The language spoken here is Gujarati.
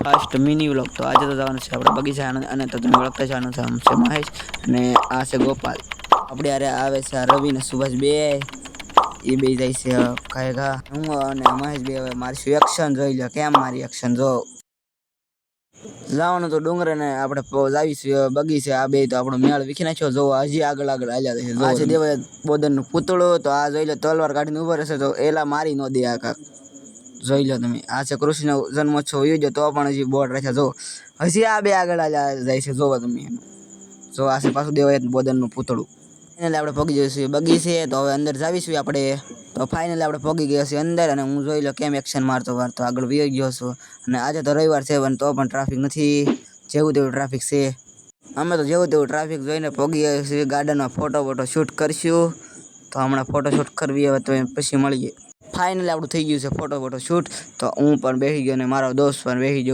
Fast mini vlog. તો આજે તો જવાનું છે આપણે બગીચા અને તો તમે ઓળખતા જવાનું છે મહેશ અને આ છે ગોપાલ. આપણે યારે આવે છે રવિ ને સુભાષ બે એ બે જાય છે કાયગા. હું અને મહેશ બે હવે મારી એક્શન જોઈ લો કેમ મારી એક્શન જો. જવાનું તો ડુંગર ને આપણે જાવીશું બગીચે. આ બે તો આપણો મેળ વીખી નાખ્યો. જો હજી આગળ હાલ્યા છે. આ છે દેવાય બોદર નું પૂતળું. તો આ જોઈ લો તલવાર કાઢીને ઉભો રહેશે તો એલા મારી ન દે આ કાક. જોઈ લો તમે આ છે કૃષ્ણ જન્મોત્સવ યોજો તો પણ હજી બોર્ડ રાખ્યા. જો હજી આ બે આગળ જાય છે. જોવો તમે જો આ છે પાછું દેવાય બોદરનું પૂતળું. ફાઇનલી આપણે પગી જઈશું બગીચે. તો હવે અંદર જાવીશું આપણે. તો ફાઇનલી આપણે પગી ગયા છીએ અંદર અને હું જોઈ લો કેમ એક્શન મારતો આગળ વહી ગયો છું. અને આજે તો રવિવાર છે તો પણ ટ્રાફિક નથી. જેવું તેવું ટ્રાફિક છે. અમે તો જેવું તેવું ટ્રાફિક જોઈને પગી ગયા છીએ. ગાર્ડનમાં ફોટો શૂટ કરશું. તો હમણાં ફોટો શૂટ કરવી હવે તો પછી મળીએ. ફાઇનલી આપણું થઈ ગયું છે ફોટો શૂટ. તો હું પણ બેસી ગયો અને મારો દોસ્ત પણ બેસી ગયો.